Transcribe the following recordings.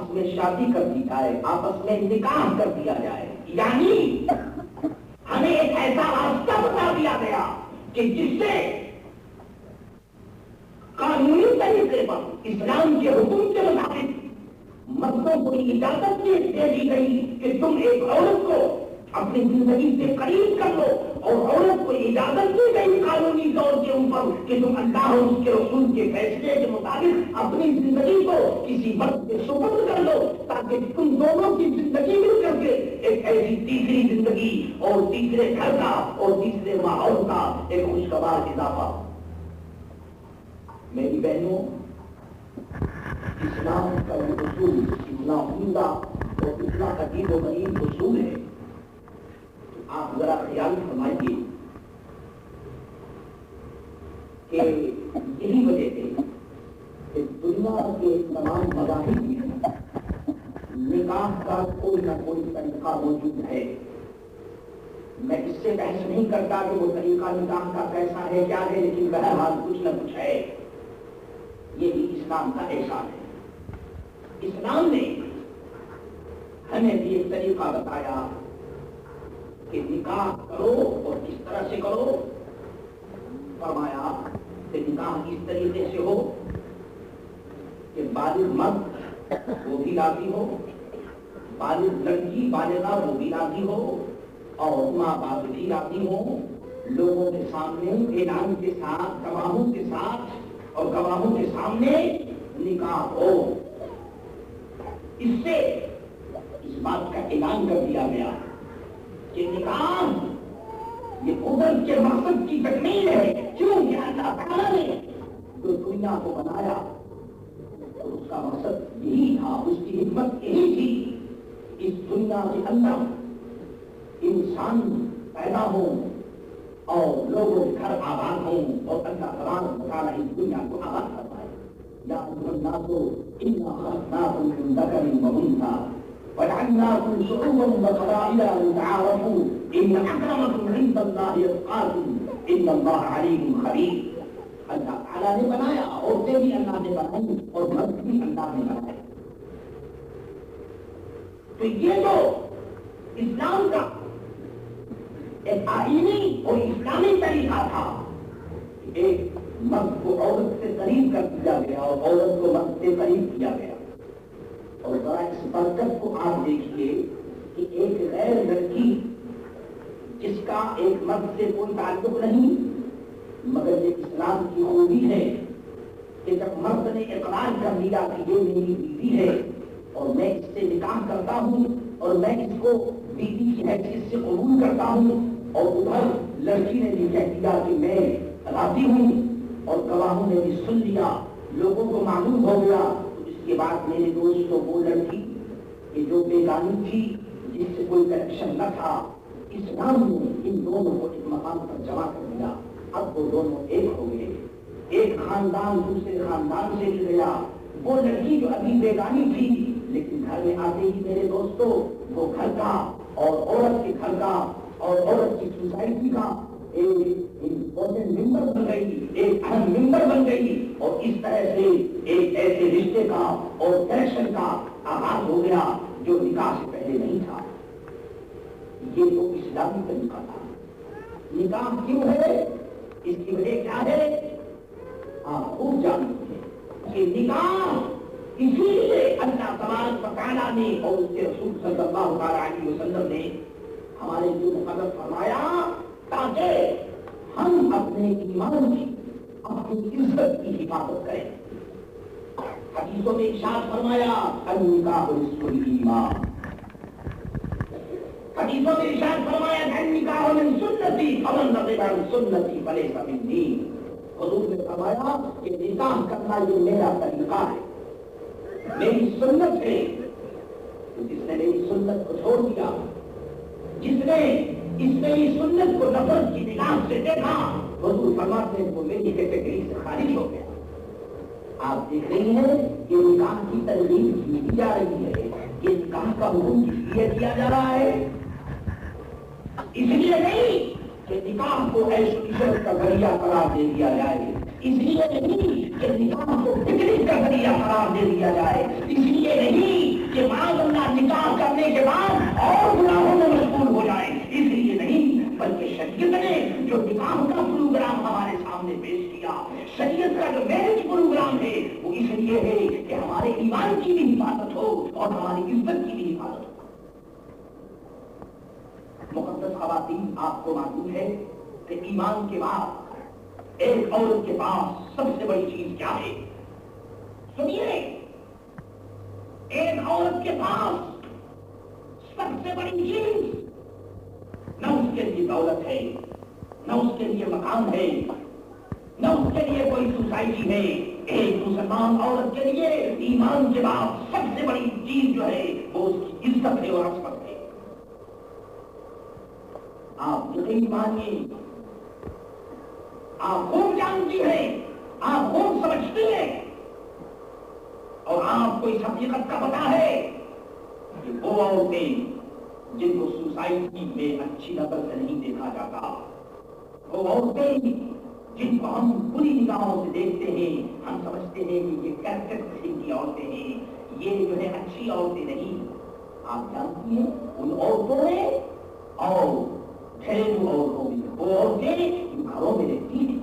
آپس میں شادی کر دی جائے، آپس میں نکاح کر دیا جائے، یعنی ہمیں ایک ایسا راستہ بتا دیا گیا کہ جس سے قانونی طریقے پر اسلام کے حکم کے مطابق مردوں کو اجازت دے دی گئی کہ تم ایک عورت کو اپنی زندگی سے قریب کر لو، اور عورت کو اجازت دی گئی قانونی طور کے اوپر کہ تم اللہ اور اس کے رسول کے فیصلے کے مطابق اپنی زندگی کو کسی مرد کے سپرد کر لو، تاکہ تم دونوں کی زندگی مل کر کے ایک ایسی تیسری زندگی اور تیسرے گھر کا اور تیسرے ماحول کا ایک خوشگوار اضافہ۔ میری بہنوں، اسلام کا یہ اصول اتنا عمدہ اور اتنا عجیب و غریب اصول ہے، آپ ذرا خیال فرمائیے کہ یہی وجہ ہے کہ دنیا کے تمام مذاہب میں نکاح کا کوئی نہ کوئی طریقہ موجود ہے۔ میں اس سے بحث نہیں کرتا کہ وہ طریقہ نکاح کا کیسا ہے کیا ہے، لیکن بہرحال کچھ نہ کچھ ہے۔ یہی اسلام کا احسان ہے۔ اسلام نے ہمیں بھی ایک طریقہ بتایا کہ نکاح کرو اور کس طرح سے کرو۔ فرمایا کہ نکاح اس طریقے سے ہو کہ بالغ مرد وہ بھی راضی ہو، بالغ لڑکی بالغہ وہ بھی راضی ہو، اور ماں باپ بھی راضی ہو، لوگوں کے سامنے اعلان کے ساتھ گواہوں کے ساتھ اور گواہوں کے سامنے نکاح ہو۔ اس سے اس بات کا اعلان کر دیا گیا کہ نکاح یہ قدرت کے مقصد کی تکمیل ہے، کیونکہ اللہ تعالیٰ نے جو دنیا کو بنایا اور اس کا مقصد یہی تھا، اس کی حکمت یہی تھی، اس دنیا کے اندر انسان پیدا ہو اور لوگوں کے گھر آباد ہوں، اور اللہ تبارک و تعالیٰ اس دنیا کو آباد فرمائے۔ یا ایھا الناس انا خلقناکم من ذکر وانثی وجعلناکم شعوبا وقبائل لتعارفوا ان اکرمکم عند اللہ اتقاکم ان اللہ علیم خبیر۔ اللہ تعالیٰ نے بنایا، عورتیں بھی اللہ نے بنائی اور مرد بھی اللہ نے بنائے۔ تو یہ جو اسلام کا ایک آئینی اور اسلامی طریقہ تھا، ایک مرد کو عورت سے قریب کر دیا گیا اور عورت کو مرد سے قریب کیا گیا۔ اور ذرا اس برکت کو آپ دیکھیے کہ ایک غیر لڑکی جس کا ایک مرد سے کوئی تعلق نہیں، مگر یہ اسلام کی خوبی ہے کہ جب مرد نے اقرار کر دیا کہ یہ میری بیوی ہے اور میں اس سے نکاح کرتا ہوں اور میں اس کو بیوی کی حیثیت سے قبول کرتا ہوں، اور ادھر لڑکی نے بھی کہہ دیا کہ میں راضی ہوں، اور گواہوں نے بھی سن لیا، لوگوں کو معلوم ہو گیا، تو اس کے بعد میرے دوستوں وہ لڑکی کہ جو بیگانی تھی، جس سے کوئی کنیکشن نہ تھا، اسلام نے ان دونوں کو ایک مقام پر جمع کر دیا۔ اب وہ دونوں ایک ہو گئے، ایک خاندان دوسرے خاندان سے مل گیا۔ وہ لڑکی جو ابھی بیگانی تھی، لیکن گھر میں آتے ہی میرے دوستوں وہ گھر کا اور عورت کے گھر کا اور عورت کی سوسائٹی کا ایک امپورٹنٹ ممبر بن گئی، ایک اہم ممبر بن گئی، اور اس طرح سے ایک ایسے رشتے کا اور کنیکشن کا آغاز ہو گیا جو نکاح سے پہلے نہیں تھا۔ یہ تو اسلامی طریقہ تھا۔ نکاح کیوں ہے، اس کی وجہ کیا ہے، آپ خوب جانتے ہیں کہ نکاح اسی لیے اللہ تبارک و تعالیٰ نے اور اس کے رسول صلی اللہ علیہ وسلم نے ہمارے دل قدر فرمایا تاکہ ہم اپنے ایمان کی، اپنی عزت کی حفاظت کریں۔ حدیثوں میں ارشاد فرمایا النکاح نصف الایمان، حدیثوں میں ارشاد فرمایا النکاح من سنتی فمن رغب عن سنتی فلیس منی۔ حضور نے فرمایا کہ نکاح کرنا یہ میرا طریقہ ہے، میری سنت ہے۔ جس نے میری سنت کو چھوڑ دیا، جس نے اس میری سنت کو نفرت کی نگاہ سے دیکھا، حضور فرماتے ہیں وہ میری کیٹیگری سے خارج ہو گیا۔ آپ دیکھ رہی ہیں کہ نکاح کی ترغیب کی جا رہی ہے، یہ نکاح کا حکم کس لیے دیا جا رہا ہے؟ اس لیے نہیں کہ نکاح کو عیش و عشرت کا ذریعہ قرار دے دیا جائے، اس لیے نہیں کہ نکاح کو پکنک کا ذریعہ قرار دے دیا جائے، اس لیے نہیں شریعت کا جو میرج پروگرام ہے وہ اس لیے ہے کہ ہمارے ایمان کی بھی حفاظت ہو اور ہماری عزت کی بھی حفاظت ہو. مقدس خواتین، آپ کو معلوم ہے کہ ایمان کے بعد ایک عورت کے پاس سب سے بڑی چیز کیا ہے؟ سنیے، ایک عورت کے پاس سب سے بڑی چیز نہ اس کے لیے دولت ہے، نہ اس کے لیے مقام ہے، نہ اس کے لیے کوئی سوسائٹی ہے. ایک مسلمان عورت کے لیے ایمان کے بعد سب سے بڑی چیز جو ہے وہ اس کی عزت ہے اور عصمت ہے. آپ یقین مانیے، آپ خوب جانتی ہیں، آپ خوب سمجھتی ہیں اور آپ کو اس حقیقت کا پتہ ہے کہ وہ عورتیں جن کو سوسائٹی میں اچھی نظر سے نہیں دیکھا جاتا، وہ عورتیں جن کو ہم بری نگاہوں سے دیکھتے ہیں، ہم سمجھتے ہیں کہ یہ کیریکٹر قسم کی عورتیں ہیں، یہ جو ہے اچھی عورتیں نہیں. آپ جانتی ہیں ان عورتوں میں اور گھریلو عورتوں میں وہ عورتیں جو گھروں میں رہتی ہیں،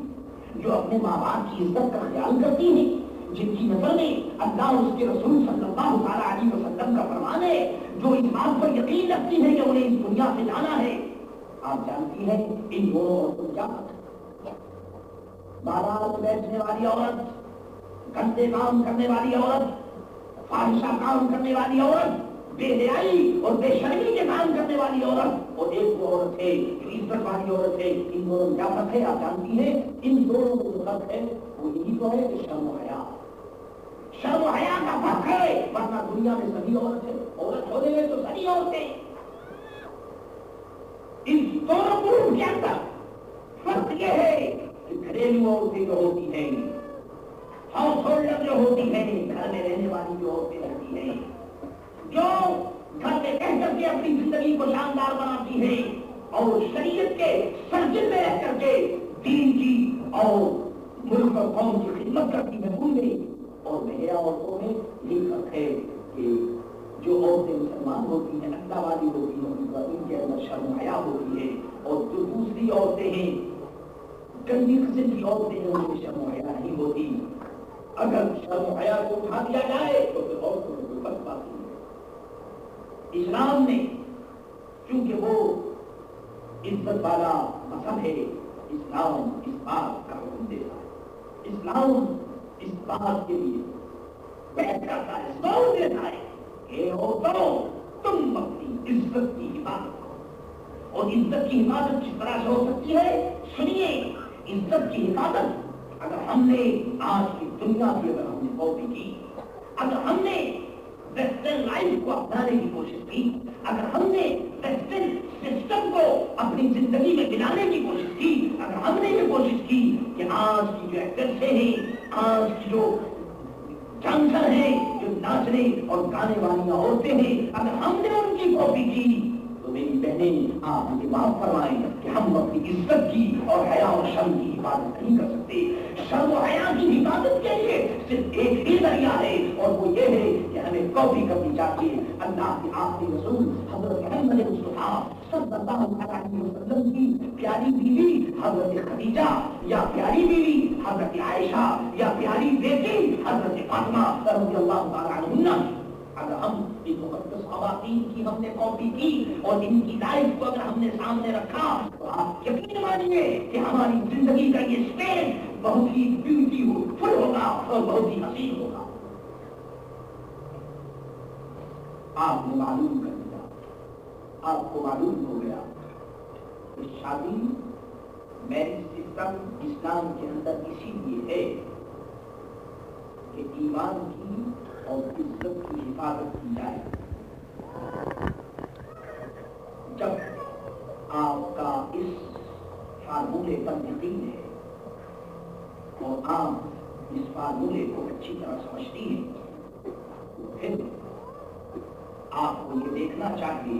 جو اپنے ماں باپ کی عزت کا خیال کرتی ہیں، جن کی نظر میں اللہ اس کے رسول صلی اللہ علیہ وسلم کا فرمان ہے، جو اس بات پر یقین رکھتی ہے کہ انہیں اس دنیا سے جانا ہے. آپ جانتی ہیں ان دونوں عورتوں کیا بازار میں بیٹھنے والی عورت، گندے کام کرنے والی عورت، فاحشہ کام کرنے والی عورت، بے حیائی اور بے شرمی کے کام کرنے والی عورت، اور ایک وہ عورت ہے جو عزت والی عورت ہے. ان دونوں میں کیا فرق ہے؟ آپ جانتی ہیں ان دونوں میں جو فرق ہے وہ یہی تو ہے کہ شرم و حیا. شرم و حیا کا فرق ہے، ورنہ دنیا میں سبھی عورت ہونے میں تو سبھی عورتیں. ان دونوں گروپ کے اندر فرق یہ ہے کہ گھریلو عورتیں جو ہوتی ہیں، ہاؤس ہولڈر جو ہوتی ہیں، گھر میں رہنے والی جو عورتیں ہوتی ہیں، جو گھر میں رہ کر کے اپنی زندگی کو شاندار بناتی ہیں اور شریعت کے سرجن میں رہ کر کے دین کی اور ملک اور قوم کی خدمت کرتی ہیں، ان میں اور بہیا عورتوں میں یہی فرق ہے کہ جو عورتیں مسلمان ہوتی ہیں، اللہ والی ہوتی ہیں، ان کے اندر شرم و حیا ہوتی ہے، اور جو دوسری عورتیں ہیں، گندی قسم کی عورتیں ہیں، ان میں شرم و حیا نہیں ہوتی. اگر شرم و حیا کو اٹھا دیا جائے تو پھر عورتوں میں کوئی فرق باقی نہیں. اسلام نے چونکہ وہ عزت والا مذہب ہے، اسلام اس بات کا حکم دیتا ہے، اسلام اس بات کے لیے بیٹھ کرتا ہے، زور دیتا ہے کہ عورتوں تم اپنی عزت کی حفاظت کرو. اور عزت کی حفاظت کس طرح سے ہو سکتی ہے؟ سنیے، عزت کی حفاظت اگر ہم نے آج کی دنیا کی اگر ہم نے کاپی کی، اگر ہم نے ویسٹرن لائف کو اپنانے کی کوشش کی، اگر ہم نے ویسٹرن سسٹم کو اپنی زندگی میں ملانے کی کوشش کی، اگر ہم نے یہ کوشش کی کہ آج کی جو ایکٹریسیں ہیں، آج کی جو ڈانسر ہیں، جو ناچنے اور گانے والی عورتیں ہیں، اگر ہم نے ان کی کاپی کی تو میری بہنیں آپ مجھے معاف فرمائیں کہ ہم اپنی عزت کی اور حیا اور شرم کی حفاظت نہیں کر سکتے. شرم و حیا کی حفاظت کے لیے صرف ایک ہی ذریعہ ہے اور وہ یہ ہے کہ ہمیں کاپی کرنی چاہیے اللہ کے آخری رسول حضرت محمد مصطفیٰ صلی اللہ علیہ وسلم کی پیاری بیوی حضرت خدیجہ، یا پیاری بیوی حضرت عائشہ، یا پیاری بیٹی حضرت فاطمہ رضی اللہ تعالی عنہ. اگر ہم ان مقدس خواتین کی ہم نے کاپی کی اور ان کی لائف کو اگر ہم نے سامنے رکھا تو آپ یقین مانیے کہ ہماری زندگی کا یہ اسٹیج بہت ہی بیوٹیفل ہوگا اور بہت ہی حسین ہوگا. آپ نے معلوم کر دیا، آپ کو معلوم ہو گیا کہ شادی میرج سسٹم اسلام کے اندر اسی لیے ہے کہ ایمان کی اور عزت کی حفاظت کی جائے. جب آپ کا اس فارمولے پر یقین ہے اور آپ اس فارمولے کو اچھی طرح سمجھتی ہیں تو پھر آپ کو یہ دیکھنا چاہیے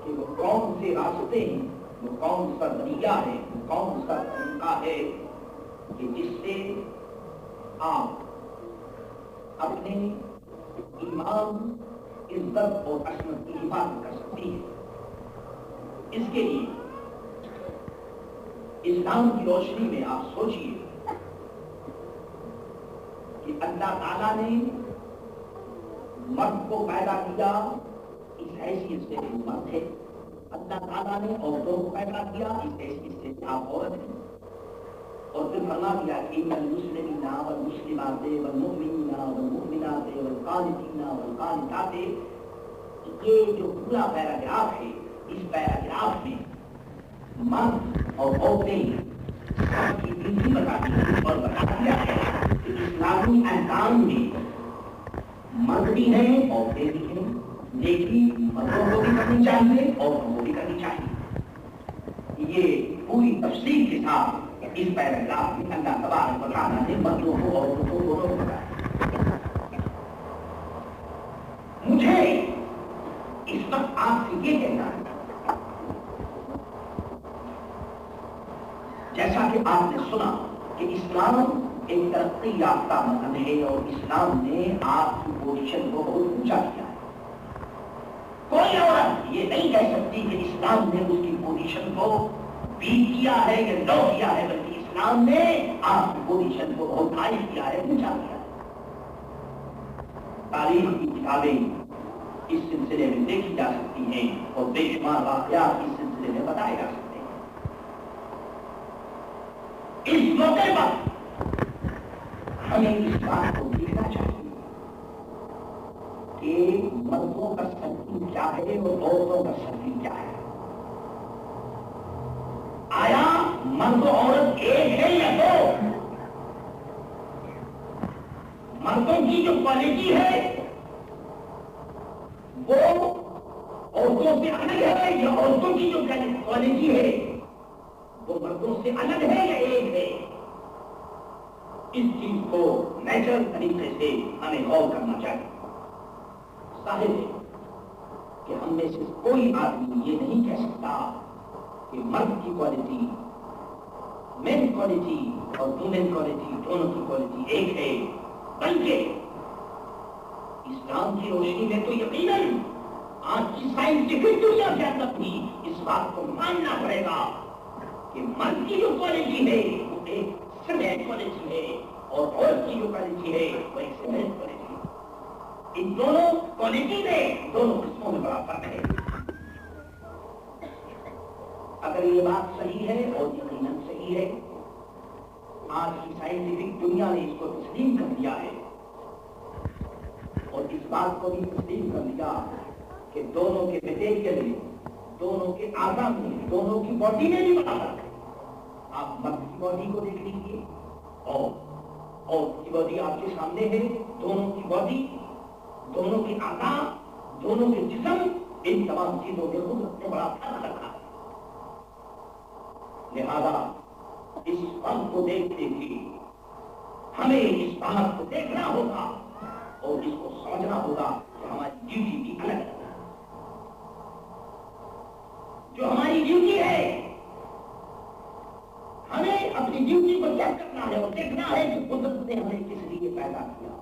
کہ وہ کون سے راستے ہیں، وہ کون سا ذریعہ ہے، وہ کون سا طریقہ ہے کہ جس سے آپ اپنے ایمان، عزت اور عصمت کی حفاظت کر سکتی ہے. اس کے لیے اسلام کی روشنی میں آپ سوچئے اللہ تعالیٰ نے مرد کو پیدا کیا اس حیثیت سے مرد ہے، اللہ تعالیٰ نے عورتوں کو پیدا کیا اس حیثیت سے آپ عورت ہیں، اور پھر فرما دیا کہ ان المسلمین والمسلمات والمؤمنین والمؤمنات والقانتین والقانتات، یہ جو پورا پیراگراف ہے اس پیراگراف میں مرد اور عورتیں سب کی ڈیوٹی بتا دی اور بتا دیا ہے کہ اسلامی احکام میں مرد بھی ہیں عورتیں بھی ہیں، لیکن مردوں کو بھی کرنی چاہیے عورتوں کو بھی کرنی چاہیے۔ یہ پوری تفصیل کے ساتھ اس پیراگراف میں اللہ تبارک و تعالیٰ نے مردوں کو عورتوں کو دونوں کو بتایا۔ مجھے اس وقت آپ سے یہ کہنا ہے، جیسا کہ آپ نے سنا کہ اسلام ایک ترقی یافتہ مذہب ہے اور اسلام نے آپ کی پوزیشن کو بہت اونچا کیا ہے۔ کوئی عورت یہ نہیں کہہ سکتی کہ اسلام نے اس کی پوزیشن کو ویک کیا ہے یا لو کیا ہے، بلکہ اسلام نے آپ کی پوزیشن کو بہت ہائی کیا ہے، اونچا کیا ہے۔ تاریخ کی کتابیں اس سلسلے میں دیکھی جا سکتی ہیں اور بے شمار واقعات اس سلسلے میں بتائے جا سکتے ہیں۔ اس موقع پر ہمیں اس بات کو دیکھنا چاہیے کہ مردوں کا سرکل کیا ہے اور عورتوں کا سرکل کیا ہے۔ آیا مرد و عورت ایک ہے یا دو؟ مردوں کی جو کوالٹی ہے وہ عورتوں سے الگ ہے یا عورتوں کی جو کوالٹی ہے وہ مردوں سے الگ ہے یا ایک ہے؟ اس چیز کو نیچرل طریقے سے ہمیں غور کرنا چاہیے۔ ظاہر ہے کہ ہم میں سے کوئی آدمی یہ نہیں کہہ سکتا کہ مرد کی کوالٹی، مین کوالٹی اور ویمن کوالٹی دونوں کی کوالٹی ایک ہے، بلکہ اسلام کی روشنی میں تو یقیناً آج کی سائنٹیفک دنیا کے اندر بھی اس بات کو ماننا پڑے گا کہ مرد کی جو کوالٹی ہے وہ ایک سمیت کوالٹی ہے اور عورت کی جو کوالٹی ہے وہ ایک سمیت کوالٹی ہے۔ ان دونوں کوالٹی میں دونوں قسموں میں بڑا فرق ہے۔ اگر یہ بات صحیح ہے اور یقیناً صحیح ہے، آج کی سائنٹیفک دنیا نے اس کو تسلیم کر دیا ہے اور اس بات کو بھی تسلیم کر لیا کہ دونوں کے مٹیریل میں، دونوں کے اعضاء میں، دونوں کی باڈی میں بھی بڑا فرق ہے۔ آپ مرد کی باڈی کو دیکھ لیجیے اور عورت کی باڈی آپ کے سامنے ہے، دونوں کی باڈی، دونوں کے اعضاء، دونوں کے جسم، ان تمام چیزوں کے خود اپنے بڑا فرق رکھا ہے۔ لہذا اس فرق کو دیکھتے ہوئے ہمیں اس بات کو دیکھنا ہوگا اور اس کو سمجھنا ہوگا کہ ہماری ڈیوٹی بھی الگ ہے۔ جو ہماری ڈیوٹی ہے، ہمیں اپنی ڈیوٹی کو چیک کرنا ہے اور دیکھنا ہے کہ قدرت نے ہمیں کس لیے پیدا کیا۔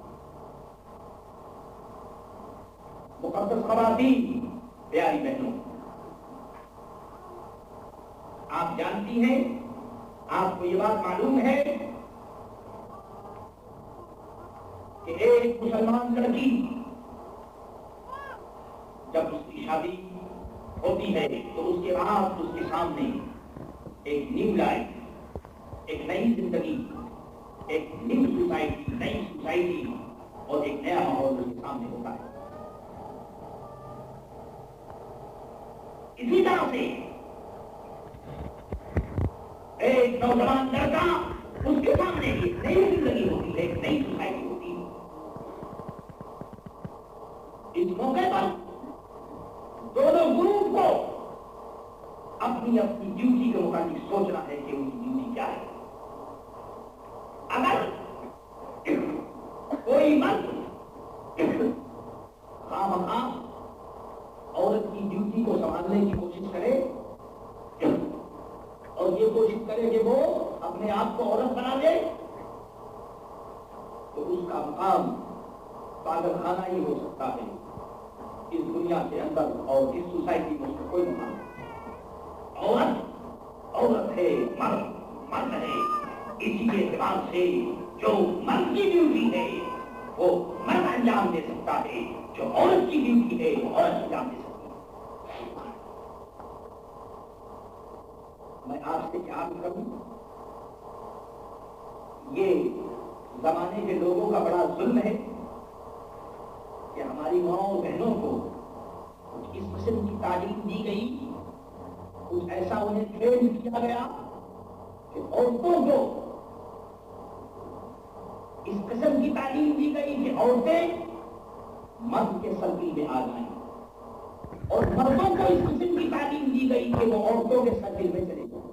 مقدس خواتین، پیاری بہنوں، آپ جانتی ہیں، آپ کو یہ بات معلوم ہے کہ ایک مسلمان لڑکی جب اس کی شادی ہوتی ہے تو اس کے بعد اس کے سامنے ایک نیو لائف، ایک نئی زندگی، ایک نیو سوسائٹی، نئی سوسائٹی اور ایک نیا ماحول اس کے سامنے ہوتا ہے۔ اسی طرح سے ایک نوجوان لڑکا، اس کے سامنے ایک نئی زندگی ہوتی ہے، ایک نئی سوسائٹی ہوتی ہے۔ اس موقع پر دونوں گروپ کو اپنی اپنی ڈیوٹی کے متعلق سوچنا ہے کہ ان کی ڈیوٹی کیا ہے۔ اگر کوئی مرد خواہ عورت کی ڈیوٹی کو سنبھالنے کی کوشش کرے اور یہ کوشش کرے کہ وہ اپنے آپ کو عورت بنا دے، تو اس کا مقام پاگل خانہ ہی ہو سکتا ہے۔ اس دنیا کے اندر اور اس سوسائٹی میں اس کا کوئی مقام نہیں۔ عورت ہے، مرد ہے۔ اسی کے اعتبار سے جو مرد کی ڈیوٹی ہے وہ مرد انجام دے سکتا ہے، جو عورت کی ڈیوٹی ہے وہ عورت انجام دے سکتی ہے۔ میں آپ سے کیا کروں، یہ زمانے کے لوگوں کا بڑا ظلم ہے کہ ہماری ماؤں اور بہنوں کو کچھ اس قسم کی تعلیم دی گئی، کچھ ایسا انہیں ٹرین کیا گیا کہ عورتوں کو اس قسم کی تعلیم دی گئی کہ عورتیں مرد کے سرکل میں آ جائیں، اور مردوں کو اس قسم کی تعلیم دی گئی کہ وہ عورتوں کے سرکل میں چلے جائیں۔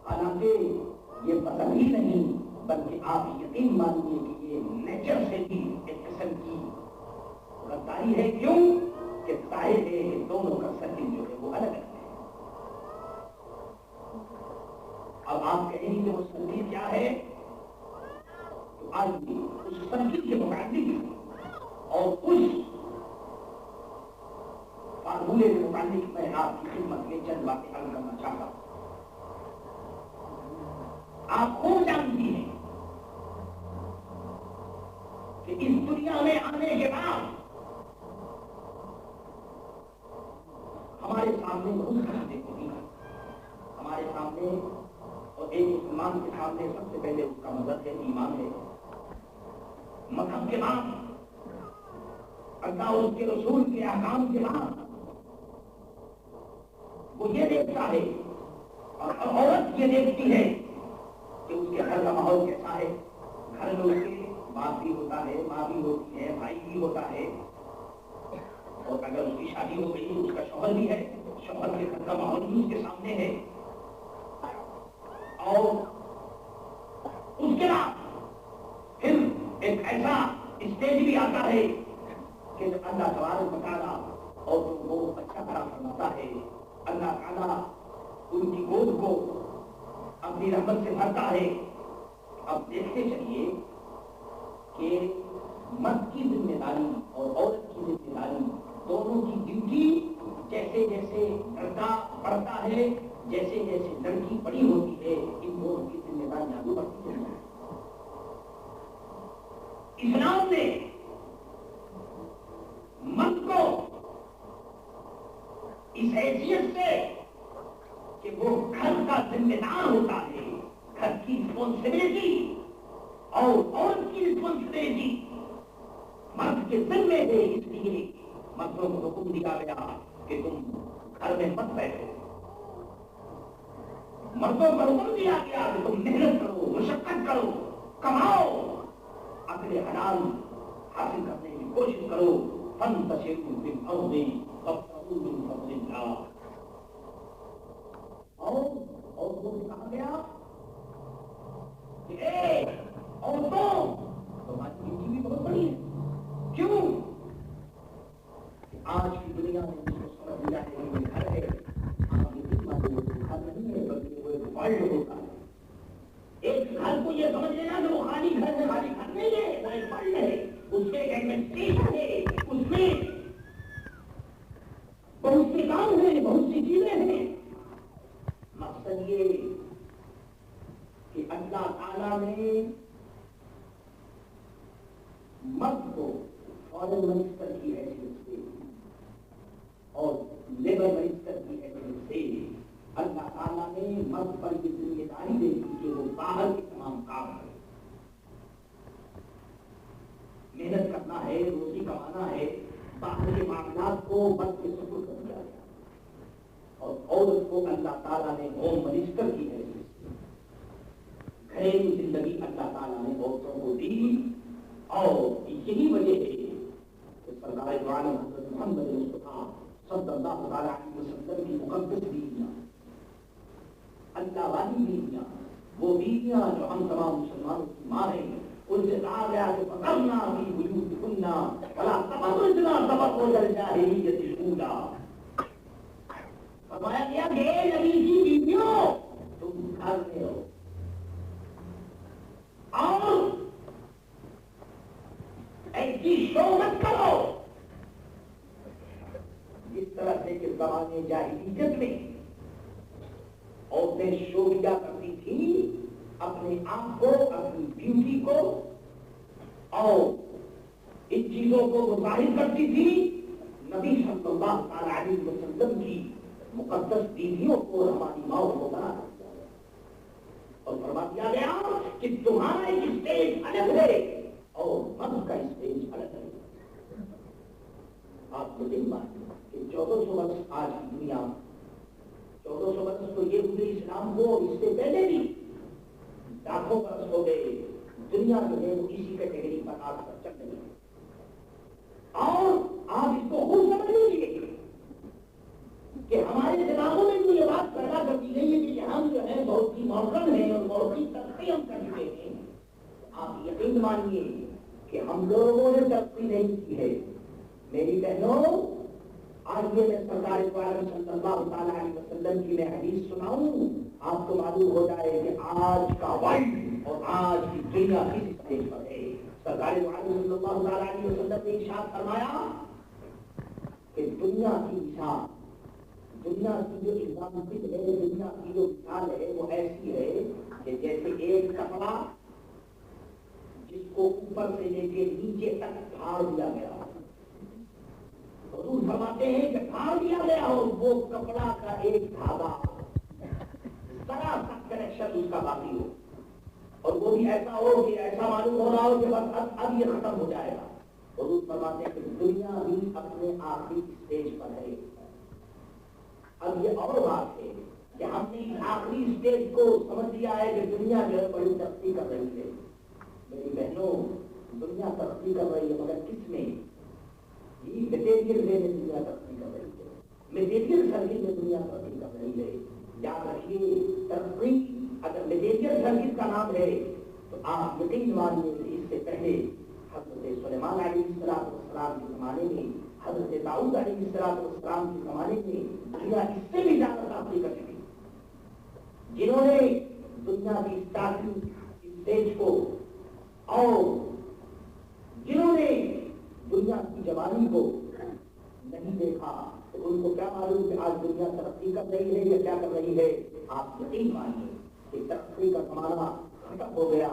حالانکہ یہ پتہ ہی نہیں، بلکہ آپ یقین مانیے کہ یہ نیچر سے بھی ایک قسم کی غداری ہے۔ کیوں کہ ظاہر ہے کہ دونوں کا سرکل جو ہے وہ الگ الگ ہے۔ اب آپ کہیں گے وہ سرکل کیا ہے، تو آج بھی اس سرکل کے متعلق اور اس فارمولے کے متعلق میں آپ کی خدمت میں چند باتیں عرض کرنا چاہتا ہوں۔ آپ خوب جانتی ہیں کہ اس دنیا میں آنے کے بعد ہمارے سامنے بہت سی چیزیں ہوتی ہیں، ہمارے سامنے اور ایک مسلمان کے سامنے سب سے پہلے اس کا مذہب ہے، ایمان ہے۔ مذہب کے بعد اللہ اور اس کے رسول کے احکام کے بعد وہ یہ دیکھتا ہے، اور عورت یہ دیکھتی ہے کہ اس کے گھر کا ماحول کیسا ہے۔ گھر میں اس کے باپ بھی ہوتا ہے، ماں بھی ہوتی ہے، بھائی بھی ہوتا ہے، اور اگر اس کی شادی ہو گئی اس کا شوہر بھی ہے، شوہر کے گھر کا ماحول بھی اس کے سامنے ہے۔ اور اس کے بعد پھر ایک ایسا اسٹیج بھی آتا ہے کہ جب اللہ تبارک و تعالیٰ اور وہ اچھا بڑا فرماتا ہے، اللہ تعالیٰ ان کی گود کو اپنی رحمت سے بھرتا ہے۔ اب دیکھتے چلیے کہ مرد کی ذمہ داری اور عورت کی ذمہ داری دونوں کی ڈیوٹی جیسے جیسے لڑکا پڑھتا ہے، جیسے جیسے لڑکی بڑی ہوتی ہے، ان دونوں کی ذمہ داریاں بھی بڑھتی ہیں۔ اسلام نے مرد کو اس حیثیت سے کہ وہ گھر کا ذمہ دار ہوتا ہے، گھر کی رسپانسبلٹی اور عورت کی رسپانسبلٹی مرد کے ذمے ہے، اس لیے مردوں کو حکم دیا گیا کہ تم گھر میں مت بیٹھو۔ مردوں کو حکم دیا گیا کہ تم محنت کرو، مشقت کرو، کماؤ، اپنے حلال حاصل کرنے کی کوشش کرو۔ فانتشروا فی الارض وابتغوا من فضل اللہ۔ اور وہ کہا گیا کہ اے عورتوں، تمہاری ڈیوٹی بھی بہت بڑی ہے۔ کیوں؟ آج کی دنیا میں جس کو سمجھ لیا ہے کہ یہ گھر ہے، آپ کی خدمت میں گھر نہیں ہے بلکہ وہ ایک ورلڈ ہوتا ہے۔ ایک گھر کو یہ سمجھ لینا کہ وہ خالی گھر میں خالی گھر نہیں ہے، وہ ایک ورلڈ ہے، اس میں ایک ایڈمنسٹریشن ہے، اس میں بہت سے کام ہیں، بہت سی چیزیں ہیں۔ مقصد یہ کہ اللہ تعالیٰ نے مرد کو فارن منسٹر کی حیثیت سے اور لیبر منسٹر کی حیثیت سے اللہ تعالیٰ نے مرد پر یہ ذمہ داری دے دی کہ وہ باہر کے تمام کام کرے۔ محنت کرنا ہے، روزی کمانا ہے، باہر کے معاملات کو مرد کے سپرد کر دیا گیا، اور عورت کو اللہ تعالیٰ نے ہوم منسٹر کی حیثیت سے گھریلو زندگی اللہ تعالیٰ نے عورتوں کو دی۔ اور یہی وجہ ہے کہ سرکار دو عالم حضرت محمد مصطفیٰ صلی اللہ علیہ وسلم کی مقدس بیویاں، اللہ والی بیویاں، وہ بیویاں جو ہم تمام مسلمانوں کی ماں ہیں، ان سے کہا گیا کہ فقرنا فی بیوتکن ولا تبرجنا تبرج الجاہلیۃ الاولی۔ فرمایا گیا کہ اے نبی کی بیویوں، تم گھر میں رہو اور ایسی شو مت کرو جس طرح سے کہ زمانے جاہلیت میں عورتیں شو کیا کرتی تھی اپنے آپ کو، اپنی بیوٹی کو، اور ان چیزوں کو وہ ظاہر کرتی تھی نبی صلی اللہ علیہ وسلم کی مقدس بیویوں کو ہماری ماں کو بنا دیا اور فرما دیا گیا کہ تمہارا ایک اسٹیج الگ ہے اور مرد کا اسٹیج الگ ہے. آپ کو دن بات کہ 1400 برس آج کی دنیا 1400 برس تو یہ ہوئے اسلام کو اور اس سے پہلے بھی لاکھوں برس ہو گئے دنیا جو ہے وہ اسی کیٹیگری پر آج پر چل رہی ہے. اور آپ اس کو خود سمجھ لیجیے کہ ہمارے دماغوں میں جو یہ بات پیدا کر دی گئی ہے کہ ہم جو ہے بہت ہی ماڈرن ہیں اور بہت ہی ترقی ہم کر چکے ہیں. آپ یقین مانیے کہ ہم لوگوں نے ترقی نہیں کی ہے. میری بہنوں آج یہ میں سرکار صلی اللہ تعالیٰ علیہ وسلم کی میں حدیث سناؤں آپ کو معلوم ہو جائے کہ آج کا ورلڈ اور آج کی دنیا کس اسٹیج پر ہے. سرکار صلی اللہ تعالیٰ علیہ وسلم نے ارشاد فرمایا کہ دنیا کی مثال دنیا کی جو ایگزامپل ہے دنیا کی جو مثال ہے وہ ایسی ہے کہ جیسے ایک کپڑا جس کو اوپر سے لے کے نیچے تک پھاڑ دیا گیا حضور فرماتے ہیں کہ پھاڑ دیا گیا اور وہ کپڑا کا ایک دھاگا ذرا سا کنیکشن اس کا باقی ہو اور وہ بھی ایسا ہو کہ ایسا معلوم ہو رہا ہو کہ بس اب یہ ختم ہو جائے گا. حضور فرماتے ہیں کہ دنیا بھی اپنے آخری اسٹیج پر ہے. اب یہ اور بات ہے کہ ہم نے آخری اسٹیج کو سمجھ لیا ہے کہ دنیا جو ہے بڑی ترقی کر رہی ہے. میری بہنوں دنیا ترقی کر رہی ہے مگر کس میں مٹیریل میں دنیا ترقی کر رہی ہے. مٹیریل سروس میں دنیا ترقی کر رہی ہے. یاد رکھیے ترقی اگر مٹیریل سروس کا نام ہے تو آپ یقین مانیے کہ اس سے پہلے حضرت سلیمان علیہ السلام کے زمانے میں حضرت داؤد علیہ السلام کے زمانے میں دنیا اس سے بھی زیادہ ترقی کر چکی جنہوں نے دنیا کی اسٹارٹنگ اسٹیج کو اور جنہوں نے دنیا کی جوانی کو نہیں دیکھا تو ان کو کیا معلوم کہ آج دنیا ترقی کر رہی ہے یا کیا کر رہی ہے. آپ یقین مانیے کہ ترقی کا زمانہ ختم ہو گیا.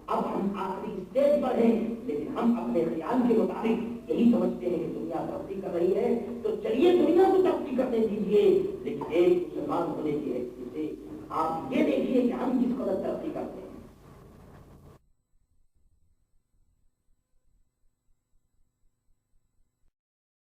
اب ہم آخری اسٹیج پر ہیں لیکن ہم اپنے خیال کے مطابق یہی سمجھتے ہیں کہ دنیا ترقی کر رہی ہے تو چلیے دنیا کو ترقی کرنے دیجیے لیکن ایک مسلمان ہونے کی حیثیت سے آپ یہ دیکھیے کہ ہم کس قدر ترقی کرتے ہیں.